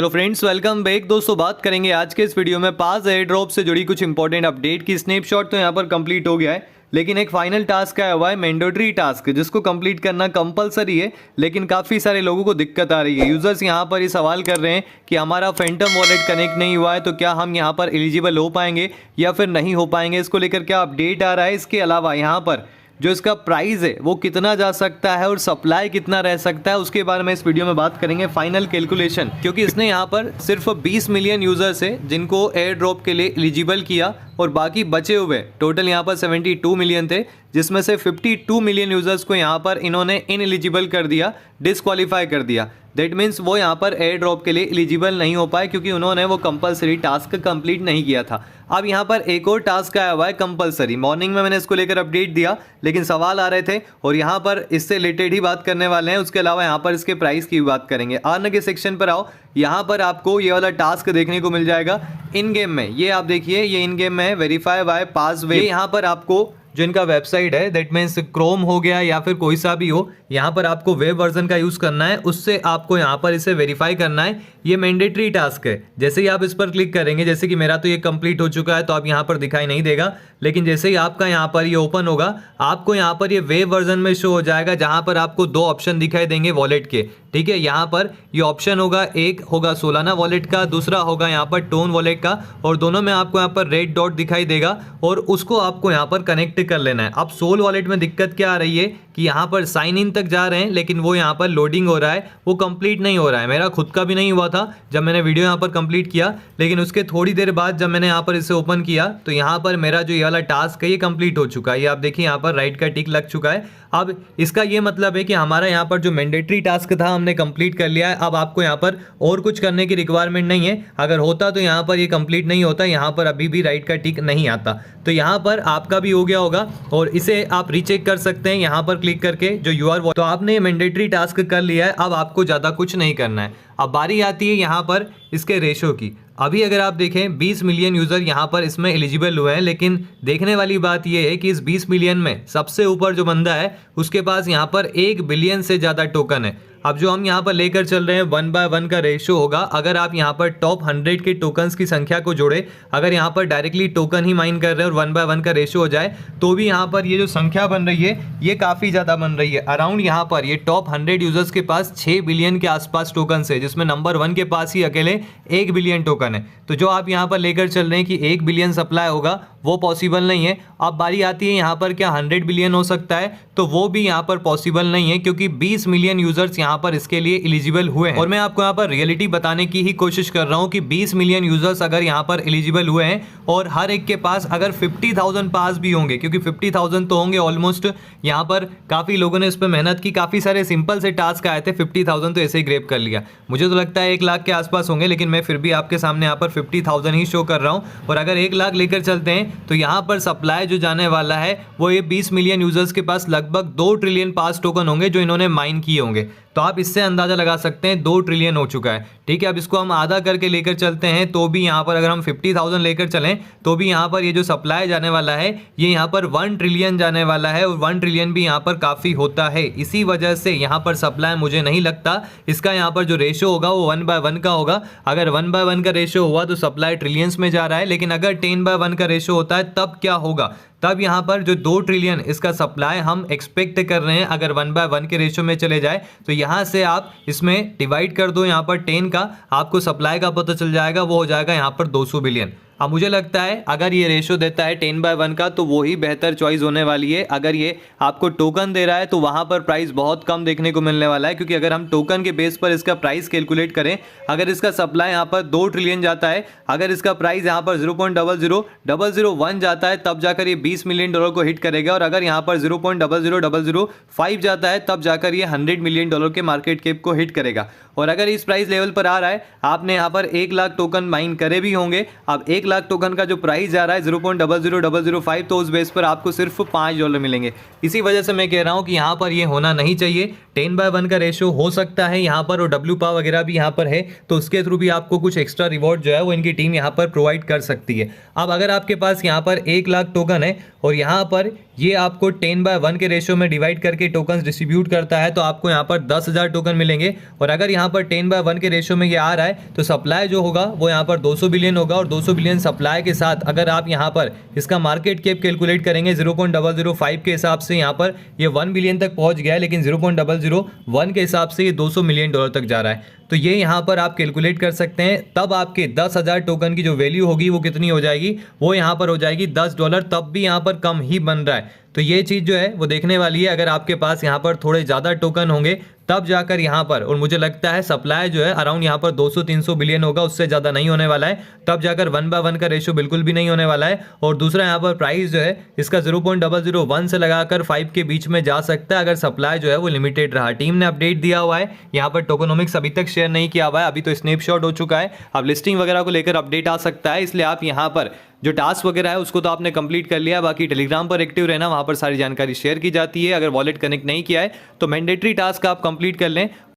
Hello friends, welcome back. दोस्तों, बात करेंगे आज के इस वीडियो में पास एयर ड्रॉप से जुड़ी कुछ इंपॉर्टेंट अपडेट की। स्नैपशॉट तो यहाँ पर कंप्लीट हो गया है, लेकिन एक फाइनल टास्क आया हुआ है, मैंडेटरी टास्क, जिसको कंप्लीट करना कंपलसरी है। लेकिन काफ़ी सारे लोगों को दिक्कत आ रही है। यूजर्स यहाँ पर ये सवाल कर रहे हैं कि हमारा फैंटम वॉलेट कनेक्ट नहीं हुआ है, तो क्या हम यहाँ पर एलिजिबल हो पाएंगे या फिर नहीं हो पाएंगे। इसको लेकर क्या अपडेट आ रहा है। इसके अलावा यहाँ पर जो इसका प्राइस है वो कितना जा सकता है और सप्लाई कितना रह सकता है, उसके बारे में इस वीडियो में बात करेंगे। फाइनल कैलकुलेशन, क्योंकि इसने यहाँ पर सिर्फ 20 मिलियन यूजर्स है जिनको एयर ड्रॉप के लिए एलिजिबल किया, और बाकी बचे हुए टोटल यहाँ पर 72 मिलियन थे, जिसमें से 52 मिलियन यूजर्स को यहाँ पर इन्होंने इनएलिजिबल कर दिया, डिस्क्वालीफाई कर दिया। दैट मीन्स वो यहाँ पर एयर ड्रॉप के लिए एलिजिबल नहीं हो पाए, क्योंकि उन्होंने वो कंपलसरी टास्क कंप्लीट नहीं किया था। अब यहाँ पर एक और टास्क आया हुआ है कंपलसरी। मॉर्निंग में मैंने इसको लेकर अपडेट दिया, लेकिन सवाल आ रहे थे और यहाँ पर इससे रिलेटेड ही बात करने वाले हैं। उसके अलावा यहाँ पर इसके प्राइस की भी बात करेंगे। अर्न के सेक्शन पर आओ, यहाँ पर आपको ये वाला टास्क देखने को मिल जाएगा इन गेम में। ये आप देखिए, ये इन गेम में है, वेरीफाई बाय पासवेब। यहाँ पर आपको जो इनका वेबसाइट है, दैट मीन्स क्रोम हो गया या फिर कोई सा भी हो, यहाँ पर आपको वेब वर्जन का यूज़ करना है। उससे आपको यहाँ पर इसे वेरीफाई करना है। ये मैंडेटरी टास्क है। जैसे ही आप इस पर क्लिक करेंगे, जैसे कि मेरा तो ये कंप्लीट हो चुका है, तो आप यहाँ पर दिखाई नहीं देगा, लेकिन जैसे ही आपका यहाँ पर ये ओपन होगा, आपको यहाँ पर ये वेब वर्जन में शो हो जाएगा, जहाँ पर आपको दो ऑप्शन दिखाई देंगे वॉलेट के। ठीक है, यहाँ पर ये ऑप्शन होगा, एक होगा सोलाना वॉलेट का, दूसरा होगा यहाँ पर टोन वॉलेट का, और दोनों में आपको यहाँ पर रेड डॉट दिखाई देगा, और उसको आपको यहाँ पर कनेक्ट कर लेना है। अब सोल वॉलेट में दिक्कत क्या आ रही है कि यहाँ पर साइन इन तक जा रहे हैं, लेकिन वो यहाँ पर लोडिंग हो रहा है, वो कंप्लीट नहीं हो रहा है। मेरा खुद का भी नहीं हुआ था जब मैंने वीडियो यहाँ पर कंप्लीट किया, लेकिन उसके थोड़ी देर बाद जब मैंने यहाँ पर इसे ओपन किया, तो यहाँ पर मेरा जो ये वाला टास्क है ये कंप्लीट हो चुका है। ये आप देखिए, यहाँ पर राइट का टिक लग चुका है। अब इसका ये मतलब है कि हमारा यहाँ पर जो मैंडेटरी टास्क था हमने कंप्लीट कर लिया है। अब आपको यहाँ पर और कुछ करने की रिक्वायरमेंट नहीं है। अगर होता तो यहाँ पर ये कंप्लीट नहीं होता, यहाँ पर अभी भी राइट का टिक नहीं आता। तो यहाँ पर आपका भी हो गया होगा, और इसे आप रीचेक कर सकते हैं यहाँ पर क्लिक करके जो यूआर। तो आपने मैंडेटरी टास्क कर लिया है, अब आपको ज़्यादा कुछ नहीं करना है। अब बारी आती है यहाँ पर इसके रेशो की। अभी अगर आप देखें, 20 मिलियन यूज़र यहाँ पर इसमें एलिजिबल हुए हैं, लेकिन देखने वाली बात यह है कि इस 20 मिलियन में सबसे ऊपर जो बंदा है उसके पास यहाँ पर 1 बिलियन से ज़्यादा टोकन है। अब जो हम यहाँ पर लेकर चल रहे हैं 1/1 का रेशो होगा। अगर आप यहाँ पर टॉप 100 के टोकन्स की संख्या को जोड़े, अगर यहाँ पर डायरेक्टली टोकन ही माइन कर रहे हैं और 1/1 का रेशो हो जाए, तो भी यहाँ पर ये जो संख्या बन रही है ये काफ़ी ज़्यादा बन रही है। अराउंड यहाँ पर ये टॉप 100 यूजर्स के पास 6 बिलियन के आसपास टोकन है, जिसमें नंबर 1 के पास ही अकेले 1 बिलियन टोकन है। तो जो आप यहाँ पर लेकर चल रहे हैं कि 1 बिलियन सप्लाई होगा, वो पॉसिबल नहीं है। अब बारी आती है यहाँ पर क्या 100 बिलियन हो सकता है, तो वो भी यहाँ पर पॉसिबल नहीं है, क्योंकि 20 मिलियन यूजर्स यहाँ पर इसके लिए एलिजिबल हुए हैं। और मैं आपको यहाँ पर रियलिटी बताने की ही कोशिश कर रहा हूँ कि 20 मिलियन यूजर्स अगर यहाँ पर एलिजिबल हुए हैं, और हर एक के पास अगर 50,000 पास भी होंगे, क्योंकि 50,000 तो होंगे ऑलमोस्ट। यहाँ पर काफ़ी लोगों ने इस पर मेहनत की, काफ़ी सारे सिंपल से टास्क आए थे, 50,000 तो ऐसे ही ग्रैब कर लिया। मुझे तो लगता है 1 लाख के आसपास होंगे, लेकिन मैं फिर भी आपके सामने यहाँ पर 50,000 ही शो कर रहा हूँ। और अगर 1 लाख लेकर चलते हैं, तो यहाँ पर सप्लाई जो जाने वाला है वो ये 20 मिलियन यूजर्स के पास लगभग 2 ट्रिलियन पास टोकन होंगे जो इन्होंने माइन किए होंगे। तो आप इससे अंदाजा लगा सकते हैं 2 ट्रिलियन हो चुका है। ठीक है, अब इसको हम आधा करके लेकर चलते हैं, तो भी यहाँ पर अगर हम 50,000 लेकर चलें, तो भी यहाँ पर ये जो सप्लाई जाने वाला है ये यहाँ पर 1 ट्रिलियन जाने वाला है, और 1 ट्रिलियन भी यहाँ पर काफ़ी होता है। इसी वजह से यहाँ पर सप्लाई मुझे नहीं लगता इसका यहाँ पर जो रेशो होगा वो 1/1 का होगा। अगर 1/1 का रेशो हुआ तो सप्लाई ट्रिलियंस में जा रहा है, लेकिन अगर 10/1 का रेशो होता है तब क्या होगा? तब यहाँ पर जो 2 ट्रिलियन इसका सप्लाई हम एक्सपेक्ट कर रहे हैं, अगर 1/1 के रेशो में चले जाए, तो यहाँ से आप इसमें डिवाइड कर दो यहाँ पर 10 का, आपको सप्लाई का पता चल जाएगा, वो हो जाएगा यहाँ पर 200 बिलियन। अब मुझे लगता है अगर ये रेशो देता है 10/1 का, तो वही बेहतर चॉइस होने वाली है। अगर ये आपको टोकन दे रहा है, तो वहाँ पर प्राइस बहुत कम देखने को मिलने वाला है, क्योंकि अगर हम टोकन के बेस पर इसका प्राइस कैलकुलेट करें, अगर इसका सप्लाई यहाँ पर 2 ट्रिलियन जाता है, अगर इसका प्राइस यहाँ पर 0.00001 जाता है, तब जाकर ये 20 मिलियन डॉलर को हिट करेगा। और अगर यहाँ पर 0.00005 जाता है, तब जाकर ये 100 मिलियन डॉलर के मार्केट कैप को हिट करेगा। और अगर इस प्राइस लेवल पर आ रहा है, आपने यहाँ पर 1 लाख टोकन माइन करे भी होंगे। अब 1 लाख टोकन का जो प्राइस जा रहा है 0.00005, तो उस बेस पर आपको सिर्फ $5 मिलेंगे। इसी वजह से मैं कह रहा हूँ कि यहाँ पर ये होना नहीं चाहिए। 10/1 का रेशियो हो सकता है यहाँ पर, और डब्ल्यू पा वगैरह भी यहाँ पर है, तो उसके थ्रू भी आपको कुछ एक्स्ट्रा रिवॉर्ड जो है वो इनकी टीम यहाँ पर प्रोवाइड कर सकती है। अब अगर आपके पास यहाँ पर 1 लाख टोकन है और यहाँ पर ये आपको 10/1 के रेशियो में डिवाइड करके टोकन डिस्ट्रीब्यूट करता है, तो आपको यहाँ पर 10,000 टोकन मिलेंगे। और अगर यहाँ पर 10/1 के रेशियो में ये आ रहा है तो सप्लाई जो होगा वो यहाँ पर 200 बिलियन होगा, और 200 बिलियन सप्लाई के साथ अगर आप यहाँ पर इसका मार्केट कैप कैलकुलेट करेंगे 0.005 के हिसाब से, यहाँ पर ये 1 बिलियन तक पहुँच गया है, लेकिन 0.001 के हिसाब से ये $200 मिलियन तक जा रहा है। तो ये यहाँ पर आप कैलकुलेट कर सकते हैं। तब आपके 10,000 टोकन की जो वैल्यू होगी वो कितनी हो जाएगी, वो यहाँ पर हो जाएगी $10, तब भी यहाँ पर कम ही बन रहा है। तो ये चीज़ जो है वो देखने वाली है। अगर आपके पास यहाँ पर थोड़े ज़्यादा टोकन होंगे तब जाकर यहाँ पर, और मुझे लगता है सप्लाई जो है अराउंड यहाँ पर 200-300 बिलियन होगा, उससे ज़्यादा नहीं होने वाला है, तब जाकर 1/1 का रेशियो बिल्कुल भी नहीं होने वाला है। और दूसरा यहाँ पर प्राइस जो है इसका 0.001 से लगाकर 5 के बीच में जा सकता है, अगर सप्लाई जो है वो लिमिटेड रहा। टीम ने अपडेट दिया हुआ है, यहाँ पर टोकनोमिक्स अभी तक शेयर नहीं किया हुआ है, अभी तो स्नैपशॉट हो चुका है। अब लिस्टिंग वगैरह को लेकर अपडेट आ सकता है, इसलिए आप यहाँ पर जो टास्क वगैरह है उसको तो आपने कंप्लीट कर लिया। बाकी टेलीग्राम पर एक्टिव रहना, वहाँ पर सारी जानकारी शेयर की जाती है। अगर वॉलेट कनेक्ट नहीं किया है तो मैंडेटरी टास्क आप कंप्लीट कर लें।